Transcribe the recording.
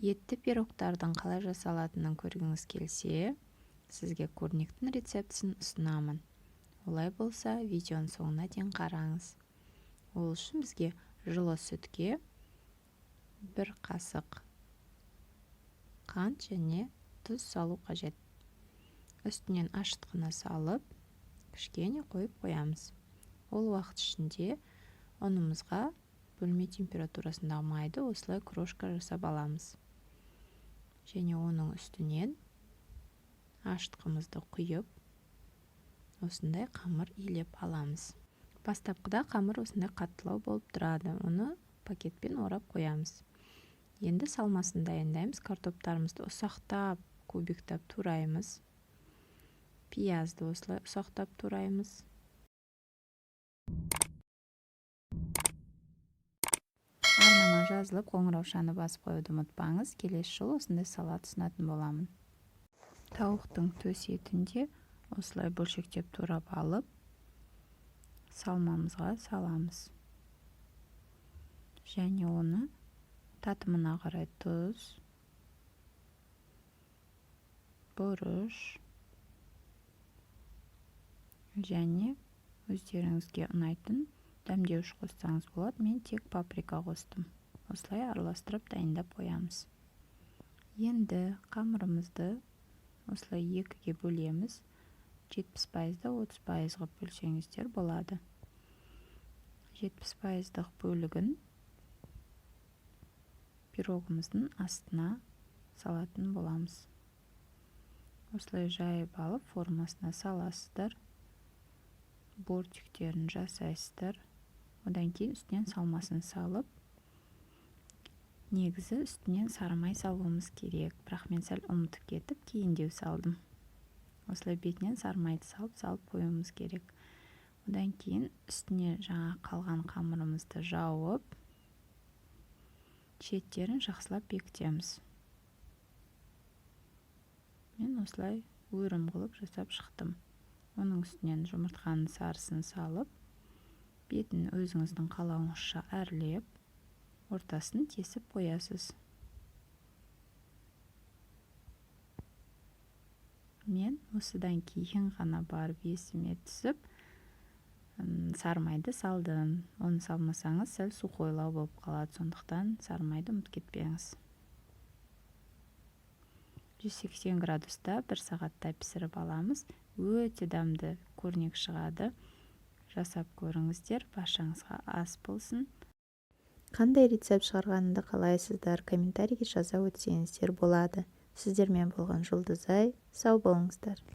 Етті пирогтардың қалай жасалатынын көргіңіз келсе, сізге көрнектің рецептісін ұсынамын. Олай болса, видеоның соңына дейін қараңыз. Ол үшін бізге жылы сүтке 1 қасық қант және тұз салу қажет. Үстінен ашытқыны салып, кішкене қойып қоямыз. Ол уақыт ішінде ұнымызға бөлме температурасындағы майды осылай крошка жасап аламыз. Және оның үстінен ашытқымызды құйып, осындай қамыр илеп аламыз. Бастапқыда қамыр осындай қаттылау болып тұрады. Оны пакетпен орап қоямыз. Енді салмасын дайындаймыз. Картоптарымызды ұсақтап, кубиктап тураймыз. Пиязды осылай ұсақтап тураймыз. Арнама жазылып, қоңыраушаны басып қоюды ұмытпаңыз. Келесі жолы осындай салат ұсынатын боламын. Тауықтың төс етін де осылай бөлшектеп турап алып, салмамызға саламыз. Және оны татымына қарай тұз, бұрыш және өздеріңізге ұнайтын дәмдеуіш қоссаңыз болады. Мен тек паприка қостым. Осылай араластырып дайындап қоямыз. Енді қамырымызды осылай екіге бөлеміз. 70%-ды 30% ғып бөлсеңіздер болады. 70%-дық бөлігін пирогымыздың астына салатын боламыз. Осылай жайып алып, формасына саласыздар. Бортиктерін жасайсыздар. Одан кейін үстінен салмасын салып, негізі үстінен сарымай салуымыз керек. Бірақ мен сәл ұмытып кетіп, кейіндеу салдым. Осылай бетінен сарымайды салып қоюымыз керек. Одан кейін үстіне жаңа қалған қамырымызды жауып, шеттерін жақсылап бекітеміз. Мен осылай өрім қылып жасап шықтым. Оның үстінен жұмыртқаның сарысын салып, бетін өзіңіздің қалауыңызша әрлеп, ортасын тесіп қоясыз. Мен осыдан кейін ғана барып есіме түсіп, сарымайды салдым. Оны салмасаңыз, сәл сухойлау болып қалады. Сондықтан сарымайды ұмытып кетпеңіз. 180 градуста 1 сағаттай пісіріп аламыз. Өте дәмді көрнек шығады. Жасап көріңіздер, баршаңызға ас болсын. Қандай рецепт шығарғанымды қалайсыздар? Комментарийге жаза өтсеңіздер болады. Сіздермен болған Жұлдызай. Сау болыңыздар.